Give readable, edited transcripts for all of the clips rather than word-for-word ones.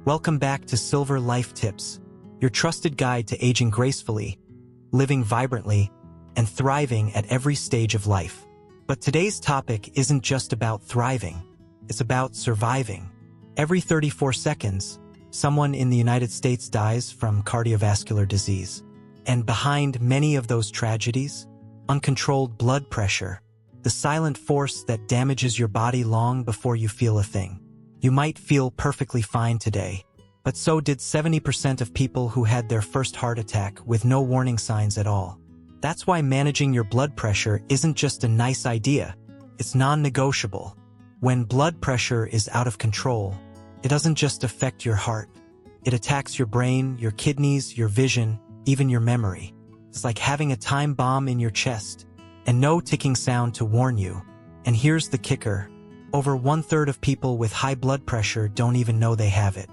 Welcome back to Silver Life Tips, your trusted guide to aging gracefully, living vibrantly, and thriving at every stage of life. But today's topic isn't just about thriving, it's about surviving. Every 34 seconds, someone in the United States dies from cardiovascular disease. And behind many of those tragedies, uncontrolled blood pressure, the silent force that damages your body long before you feel a thing. You might feel perfectly fine today, but so did 70% of people who had their first heart attack with no warning signs at all. That's why managing your blood pressure isn't just a nice idea, it's non-negotiable. When blood pressure is out of control, it doesn't just affect your heart. It attacks your brain, your kidneys, your vision, even your memory. It's like having a time bomb in your chest, and no ticking sound to warn you. And here's the kicker. Over 1/3 of people with high blood pressure don't even know they have it.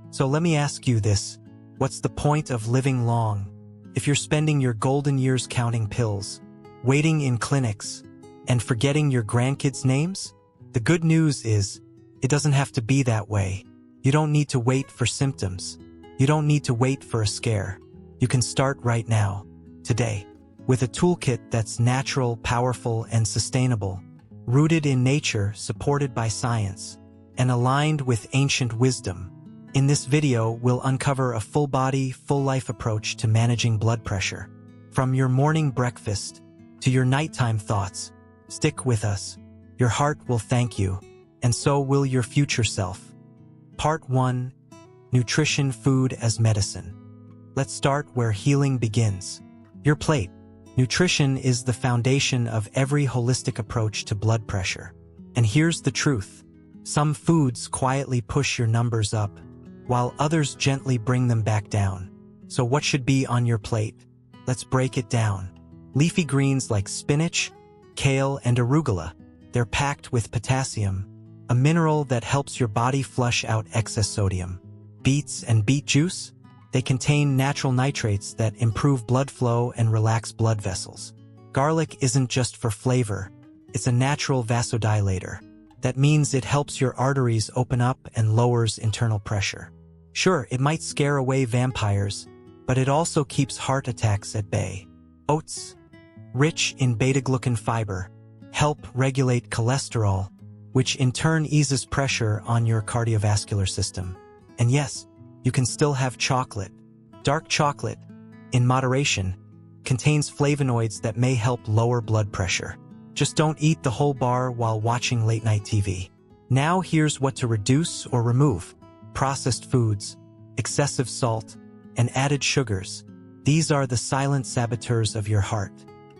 So let me ask you this. What's the point of living long if you're spending your golden years counting pills, waiting in clinics, and forgetting your grandkids' names? The good news is, it doesn't have to be that way. You don't need to wait for symptoms. You don't need to wait for a scare. You can start right now, today, with a toolkit that's natural, powerful, and sustainable, rooted in nature, supported by science, and aligned with ancient wisdom. In this video, we'll uncover a full-body, full-life approach to managing blood pressure. From your morning breakfast to your nighttime thoughts, stick with us. Your heart will thank you, and so will your future self. Part 1. Nutrition, food as medicine. Let's start where healing begins. Your plate. Nutrition is the foundation of every holistic approach to blood pressure. And here's the truth. Some foods quietly push your numbers up, while others gently bring them back down. So what should be on your plate? Let's break it down. Leafy greens like spinach, kale, and arugula. They're packed with potassium, a mineral that helps your body flush out excess sodium. Beets and beet juice? They contain natural nitrates that improve blood flow and relax blood vessels. Garlic isn't just for flavor, it's a natural vasodilator. That means it helps your arteries open up and lowers internal pressure. Sure, it might scare away vampires, but it also keeps heart attacks at bay. Oats, rich in beta-glucan fiber, help regulate cholesterol, which in turn eases pressure on your cardiovascular system. And yes, you can still have chocolate. Dark chocolate, in moderation, contains flavonoids that may help lower blood pressure. Just don't eat the whole bar while watching late-night TV. Now here's what to reduce or remove. Processed foods, excessive salt, and added sugars. These are the silent saboteurs of your heart.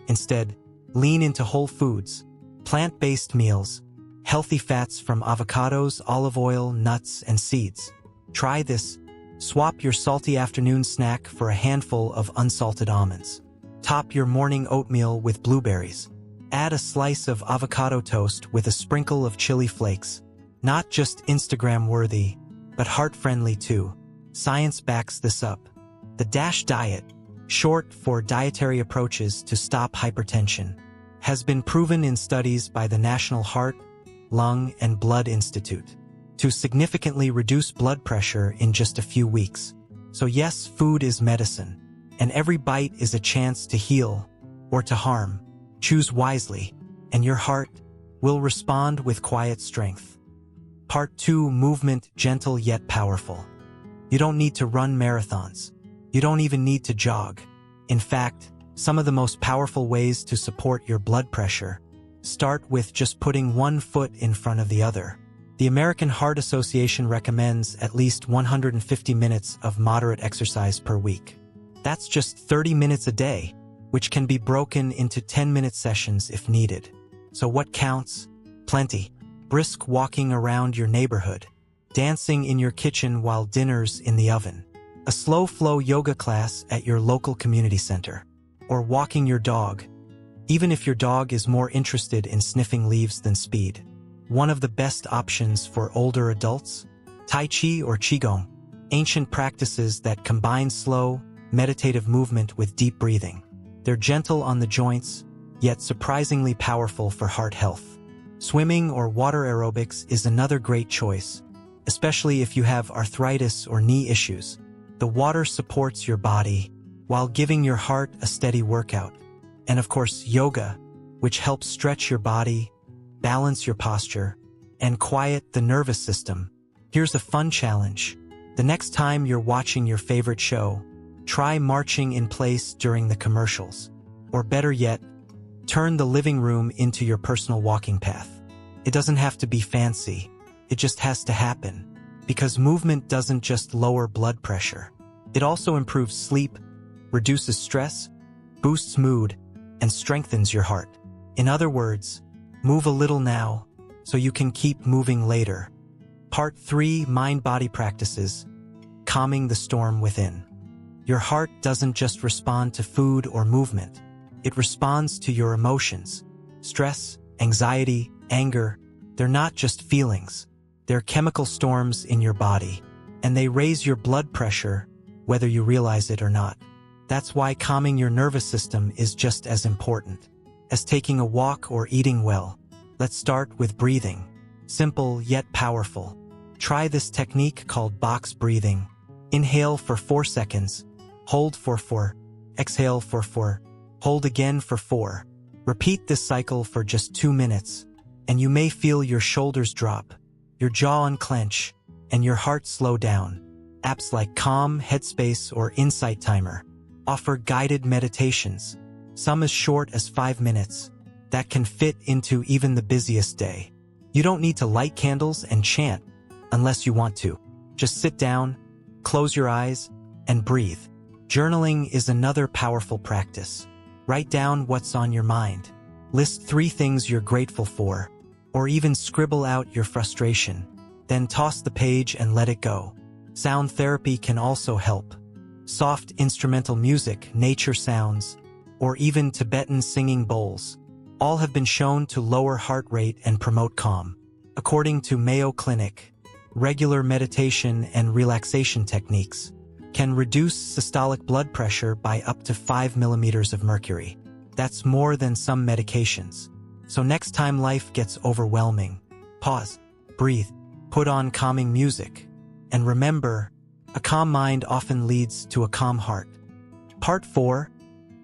Instead, lean into whole foods, plant-based meals, healthy fats from avocados, olive oil, nuts, and seeds. Try this. Swap your salty afternoon snack for a handful of unsalted almonds. Top your morning oatmeal with blueberries. Add a slice of avocado toast with a sprinkle of chili flakes. Not just Instagram-worthy, but heart-friendly too. Science backs this up. The DASH diet, short for dietary approaches to stop hypertension, has been proven in studies by the National Heart, Lung, and Blood Institute to significantly reduce blood pressure in just a few weeks. So yes, food is medicine, and every bite is a chance to heal or to harm. Choose wisely, and your heart will respond with quiet strength. Part 2. Movement, gentle yet powerful. You don't need to run marathons. You don't even need to jog. In fact, some of the most powerful ways to support your blood pressure start with just putting one foot in front of the other. The American Heart Association recommends at least 150 minutes of moderate exercise per week. That's just 30 minutes a day, which can be broken into 10-minute sessions if needed. So what counts? Plenty. Brisk walking around your neighborhood, dancing in your kitchen while dinner's in the oven, a slow-flow yoga class at your local community center, or walking your dog, even if your dog is more interested in sniffing leaves than speed. One of the best options for older adults? Tai Chi or Qigong, ancient practices that combine slow, meditative movement with deep breathing. They're gentle on the joints, yet surprisingly powerful for heart health. Swimming or water aerobics is another great choice. especially if you have arthritis or knee issues. The water supports your body while giving your heart a steady workout. And of course, yoga, which helps stretch your body, balance your posture, and quiet the nervous system. Here's a fun challenge. The next time you're watching your favorite show, try marching in place during the commercials. Or better yet, turn the living room into your personal walking path. It doesn't have to be fancy. It just has to happen. Because movement doesn't just lower blood pressure. It also improves sleep, reduces stress, boosts mood, and strengthens your heart. In other words, move a little now so you can keep moving later. Part 3: Mind-Body Practices. Calming the storm within. Your heart doesn't just respond to food or movement. It responds to your emotions. Stress, anxiety, anger, they're not just feelings. They're chemical storms in your body, and they raise your blood pressure, whether you realize it or not. That's why calming your nervous system is just as important as taking a walk or eating well. Let's start with breathing. Simple yet powerful. Try this technique called box breathing. Inhale for 4 seconds, hold for 4, exhale for 4, hold again for 4. Repeat this cycle for just 2 minutes, and you may feel your shoulders drop, your jaw unclench, and your heart slow down. Apps like Calm, Headspace, or Insight Timer offer guided meditations, some as short as 5 minutes, that can fit into even the busiest day. You don't need to light candles and chant unless you want to. Just sit down, close your eyes, and breathe. Journaling is another powerful practice. Write down what's on your mind. List 3 things you're grateful for, or even scribble out your frustration. Then toss the page and let it go. Sound therapy can also help. Soft instrumental music, nature sounds, or even Tibetan singing bowls, all have been shown to lower heart rate and promote calm. According to Mayo Clinic, regular meditation and relaxation techniques can reduce systolic blood pressure by up to 5 millimeters of mercury. That's more than some medications. So next time life gets overwhelming, pause, breathe, put on calming music, and remember, a calm mind often leads to a calm heart. Part 4: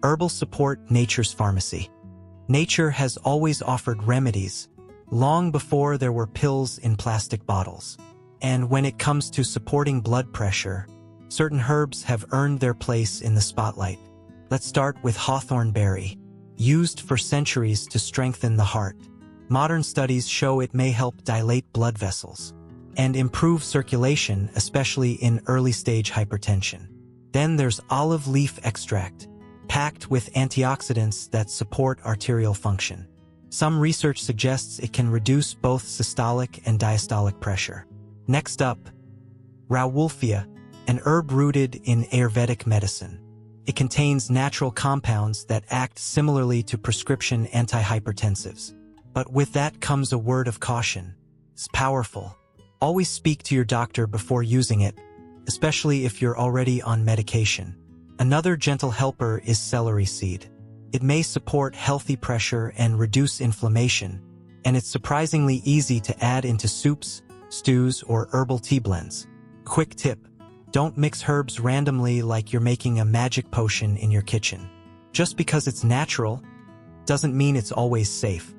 Herbal Support, Nature's Pharmacy. Nature has always offered remedies, long before there were pills in plastic bottles. And when it comes to supporting blood pressure, certain herbs have earned their place in the spotlight. Let's start with hawthorn berry, used for centuries to strengthen the heart. Modern studies show it may help dilate blood vessels and improve circulation, especially in early-stage hypertension. Then there's olive leaf extract, packed with antioxidants that support arterial function. Some research suggests it can reduce both systolic and diastolic pressure. Next up, Rauwolfia, an herb rooted in Ayurvedic medicine. It contains natural compounds that act similarly to prescription antihypertensives. But with that comes a word of caution. It's powerful. Always speak to your doctor before using it, especially if you're already on medication. Another gentle helper is celery seed. It may support healthy pressure and reduce inflammation, and it's surprisingly easy to add into soups, stews, or herbal tea blends. Quick tip: don't mix herbs randomly like you're making a magic potion in your kitchen. Just because it's natural doesn't mean it's always safe.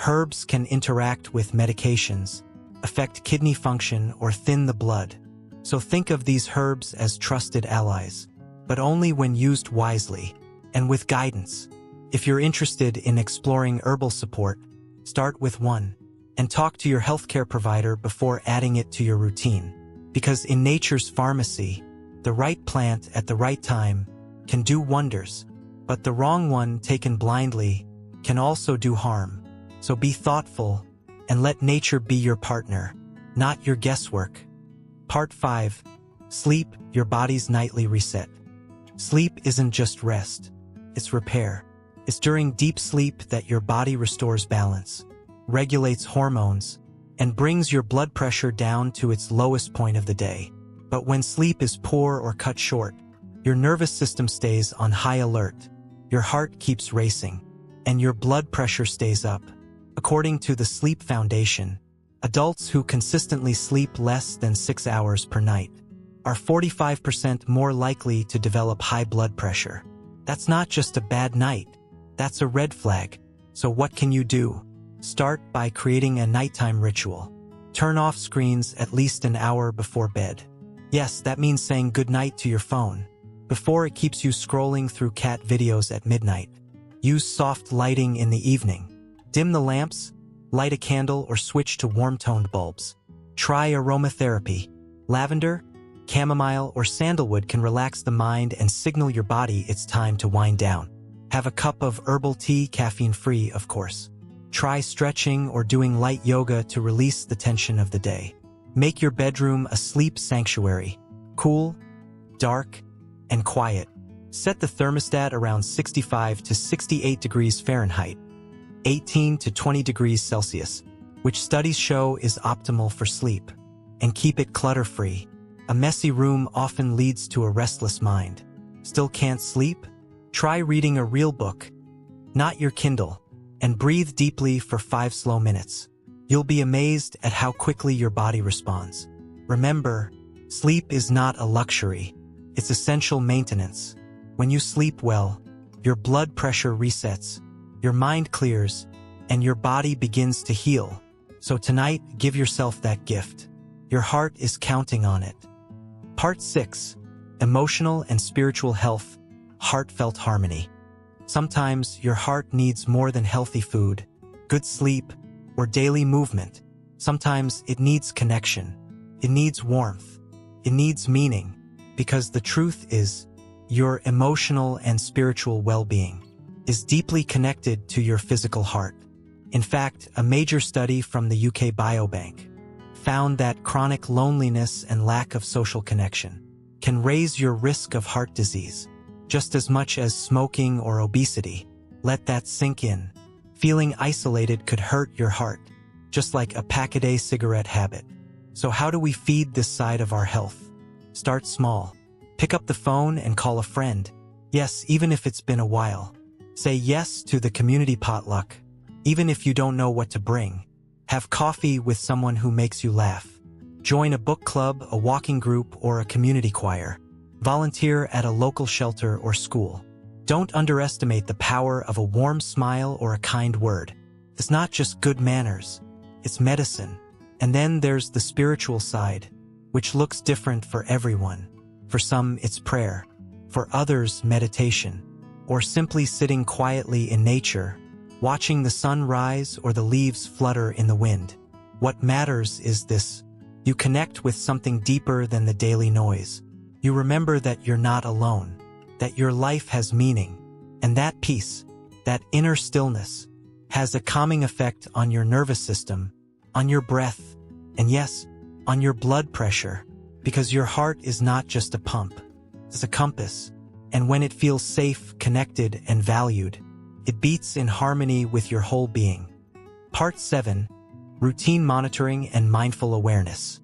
Herbs can interact with medications, affect kidney function, or thin the blood. So think of these herbs as trusted allies, but only when used wisely and with guidance. If you're interested in exploring herbal support, start with one and talk to your healthcare provider before adding it to your routine. Because in nature's pharmacy, the right plant at the right time can do wonders, but the wrong one taken blindly can also do harm. So be thoughtful and let nature be your partner, not your guesswork. Part 5: Sleep, your body's nightly reset. Sleep isn't just rest, it's repair. It's during deep sleep that your body restores balance, regulates hormones, and brings your blood pressure down to its lowest point of the day. But when sleep is poor or cut short, your nervous system stays on high alert, your heart keeps racing, and your blood pressure stays up. According to the Sleep Foundation, Adults who consistently sleep less than 6 hours per night are 45% more likely to develop high blood pressure. That's not just a bad night, that's a red flag. So what can you do? Start by creating a nighttime ritual. Turn off screens at least an hour before bed. Yes, that means saying goodnight to your phone before it keeps you scrolling through cat videos at midnight. Use soft lighting in the evening. Dim the lamps, light a candle, or switch to warm-toned bulbs. Try aromatherapy. Lavender, chamomile, or sandalwood can relax the mind and signal your body it's time to wind down. Have a cup of herbal tea, caffeine-free, of course. Try stretching or doing light yoga to release the tension of the day. Make your bedroom a sleep sanctuary. Cool, dark, and quiet. Set the thermostat around 65 to 68 degrees Fahrenheit, 18 to 20 degrees Celsius, which studies show is optimal for sleep. And keep it clutter-free. A messy room often leads to a restless mind. Still can't sleep? Try reading a real book, not your Kindle, and breathe deeply for 5 slow minutes. You'll be amazed at how quickly your body responds. Remember, sleep is not a luxury. It's essential maintenance. When you sleep well, your blood pressure resets, your mind clears, and your body begins to heal. So tonight, give yourself that gift. Your heart is counting on it. Part 6. Emotional and Spiritual Health, Heartfelt Harmony. Sometimes your heart needs more than healthy food, good sleep, or daily movement. Sometimes it needs connection. It needs warmth. It needs meaning. Because the truth is, your emotional and spiritual well-being is deeply connected to your physical heart. In fact, a major study from the UK Biobank found that chronic loneliness and lack of social connection can raise your risk of heart disease just as much as smoking or obesity. Let that sink in. Feeling isolated could hurt your heart, just like a pack-a-day cigarette habit. So how do we feed this side of our health? Start small. Pick up the phone and call a friend. Yes, even if it's been a while. Say yes to the community potluck, even if you don't know what to bring. Have coffee with someone who makes you laugh. Join a book club, a walking group, or a community choir. Volunteer at a local shelter or school. Don't underestimate the power of a warm smile or a kind word. It's not just good manners, it's medicine. And then there's the spiritual side, which looks different for everyone. For some, it's prayer. For others, meditation. Or simply sitting quietly in nature, watching the sun rise or the leaves flutter in the wind. What matters is this: you connect with something deeper than the daily noise. You remember that you're not alone, that your life has meaning, and that peace, that inner stillness, has a calming effect on your nervous system, on your breath, and yes, on your blood pressure, because your heart is not just a pump, it's a compass, and when it feels safe, connected, and valued, it beats in harmony with your whole being. Part 7. Routine Monitoring and Mindful Awareness.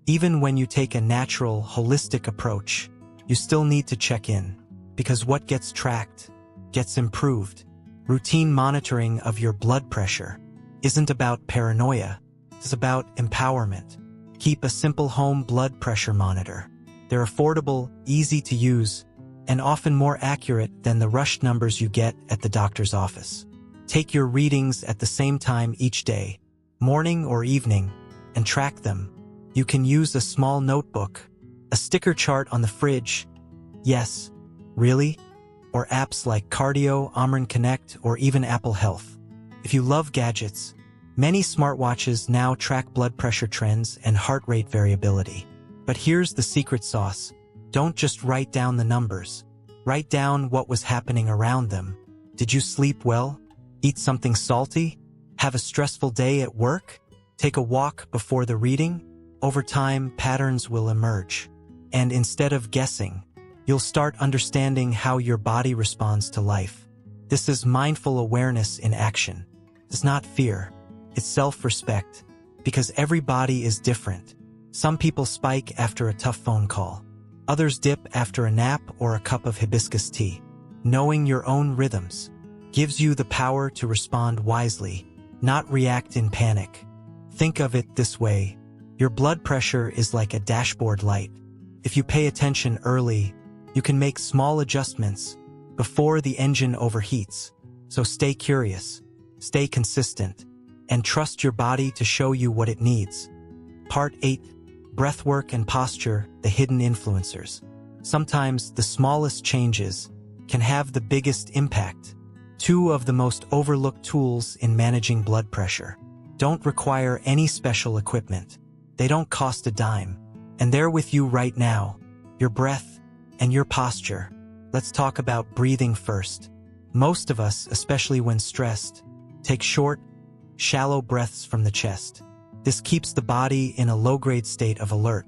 Even when you take a natural, holistic approach, you still need to check in, because what gets tracked gets improved. Routine monitoring of your blood pressure isn't about paranoia, it's about empowerment. Keep a simple home blood pressure monitor. They're affordable, easy to use, and often more accurate than the rushed numbers you get at the doctor's office. Take your readings at the same time each day, morning or evening, and track them. You can use a small notebook, a sticker chart on the fridge. Yes, really? Or apps like Cardio, Omron Connect, or even Apple Health. If you love gadgets, many smartwatches now track blood pressure trends and heart rate variability. But here's the secret sauce. Don't just write down the numbers. Write down what was happening around them. Did you sleep well? Eat something salty? Have a stressful day at work? Take a walk before the reading? Over time, patterns will emerge. And instead of guessing, you'll start understanding how your body responds to life. This is mindful awareness in action. It's not fear, it's self-respect. Because every body is different. Some people spike after a tough phone call. Others dip after a nap or a cup of hibiscus tea. Knowing your own rhythms gives you the power to respond wisely, not react in panic. Think of it this way. Your blood pressure is like a dashboard light. If you pay attention early, you can make small adjustments before the engine overheats. So stay curious, stay consistent, and trust your body to show you what it needs. Part 8. Breathwork and posture, the hidden influencers. Sometimes the smallest changes can have the biggest impact. Two of the most overlooked tools in managing blood pressure don't require any special equipment. They don't cost a dime, and they're with you right now, your breath and your posture. Let's talk about breathing first. Most of us, especially when stressed, take short, shallow breaths from the chest. This keeps the body in a low-grade state of alert,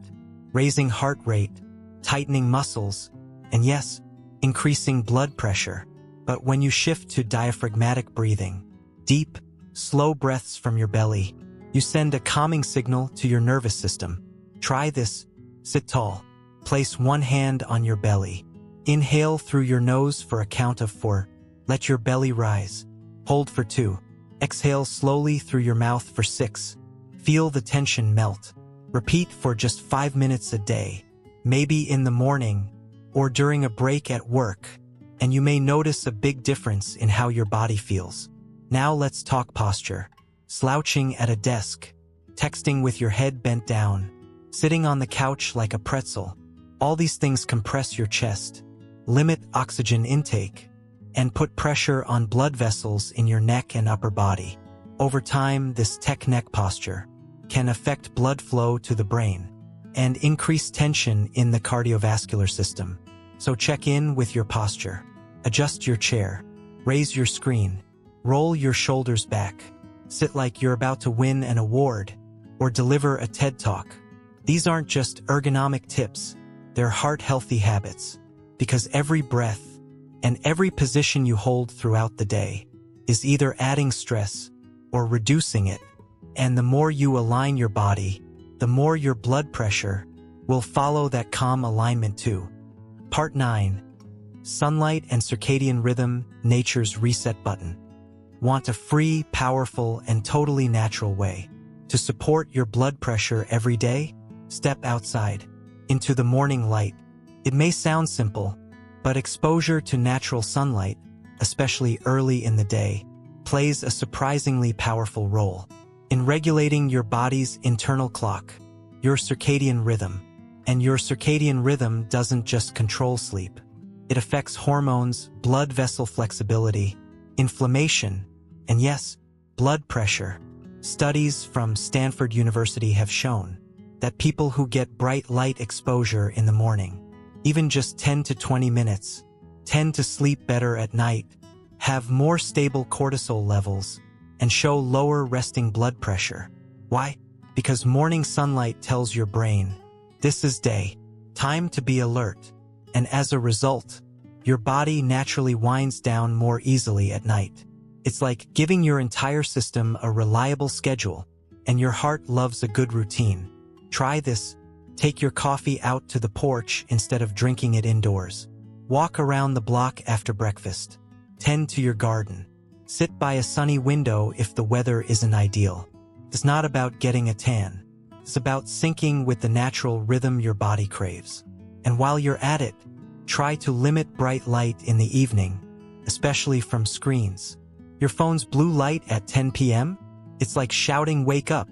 raising heart rate, tightening muscles, and yes, increasing blood pressure. But when you shift to diaphragmatic breathing, deep, slow breaths from your belly, you send a calming signal to your nervous system. Try this. Sit tall. Place one hand on your belly. Inhale through your nose for a count of 4. Let your belly rise. Hold for 2. Exhale slowly through your mouth for 6. Feel the tension melt. Repeat for just 5 minutes a day, maybe in the morning or during a break at work, and you may notice a big difference in how your body feels. Now let's talk posture. Slouching at a desk, texting with your head bent down, sitting on the couch like a pretzel. All these things compress your chest, limit oxygen intake, and put pressure on blood vessels in your neck and upper body. Over time, this tech neck posture can affect blood flow to the brain and increase tension in the cardiovascular system. So check in with your posture. Adjust your chair, raise your screen, roll your shoulders back, sit like you're about to win an award or deliver a TED Talk. These aren't just ergonomic tips, they're heart-healthy habits, because every breath and every position you hold throughout the day is either adding stress or reducing it, and the more you align your body, the more your blood pressure will follow that calm alignment too. Part 9. Sunlight and circadian rhythm, nature's reset button. Want a free, powerful, and totally natural way to support your blood pressure every day? Step outside, into the morning light. It may sound simple, but exposure to natural sunlight, especially early in the day, plays a surprisingly powerful role in regulating your body's internal clock, your circadian rhythm. And your circadian rhythm doesn't just control sleep. It affects hormones, blood vessel flexibility, inflammation, and yes, blood pressure. Studies from Stanford University have shown that people who get bright light exposure in the morning, even just 10 to 20 minutes, tend to sleep better at night, have more stable cortisol levels, and show lower resting blood pressure. Why? Because morning sunlight tells your brain, this is day, time to be alert, and as a result, your body naturally winds down more easily at night. It's like giving your entire system a reliable schedule, and your heart loves a good routine. Try this. Take your coffee out to the porch instead of drinking it indoors. Walk around the block after breakfast. Tend to your garden. Sit by a sunny window if the weather isn't ideal. It's not about getting a tan. It's about syncing with the natural rhythm your body craves. And while you're at it, try to limit bright light in the evening, especially from screens. Your phone's blue light at 10 p.m.? It's like shouting "wake up"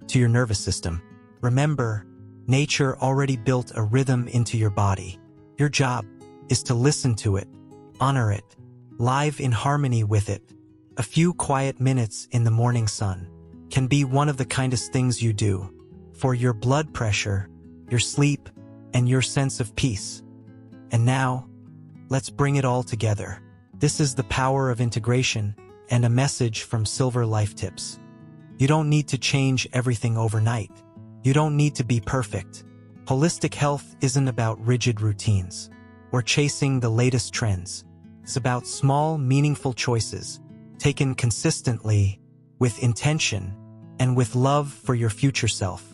to your nervous system. Remember, nature already built a rhythm into your body. Your job is to listen to it, honor it, live in harmony with it. A few quiet minutes in the morning sun can be one of the kindest things you do for your blood pressure, your sleep, and your sense of peace. And now, let's bring it all together. This is the power of integration and a message from Silver Life Tips. You don't need to change everything overnight. You don't need to be perfect. Holistic health isn't about rigid routines or chasing the latest trends. It's about small, meaningful choices taken consistently, with intention, and with love for your future self.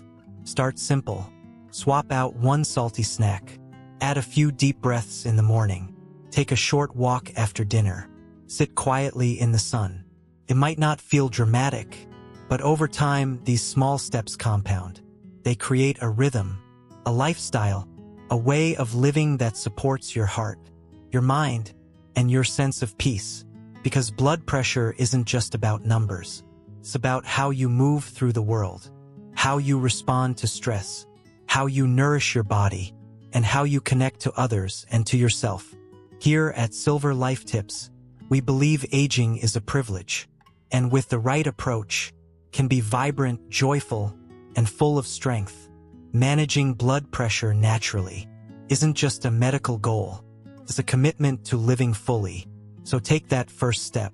Start simple. Swap out one salty snack. Add a few deep breaths in the morning. Take a short walk after dinner. Sit quietly in the sun. It might not feel dramatic, But over time, these small steps compound. They create a rhythm, a lifestyle, a way of living that supports your heart, your mind, and your sense of peace. Because blood pressure isn't just about numbers. It's about how you move through the world, how you respond to stress, how you nourish your body, and how you connect to others and to yourself. Here at Silver Life Tips, we believe aging is a privilege, and with the right approach, can be vibrant, joyful, and full of strength. Managing blood pressure naturally isn't just a medical goal, it's a commitment to living fully. So take that first step,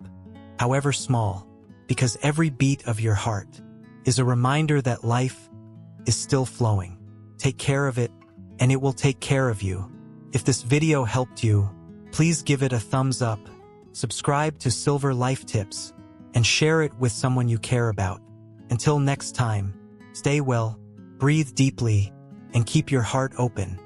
however small, because every beat of your heart is a reminder that life is still flowing. Take care of it, and it will take care of you. If this video helped you, please give it a thumbs up, subscribe to Silver Life Tips, and share it with someone you care about. Until next time, stay well, breathe deeply, and keep your heart open.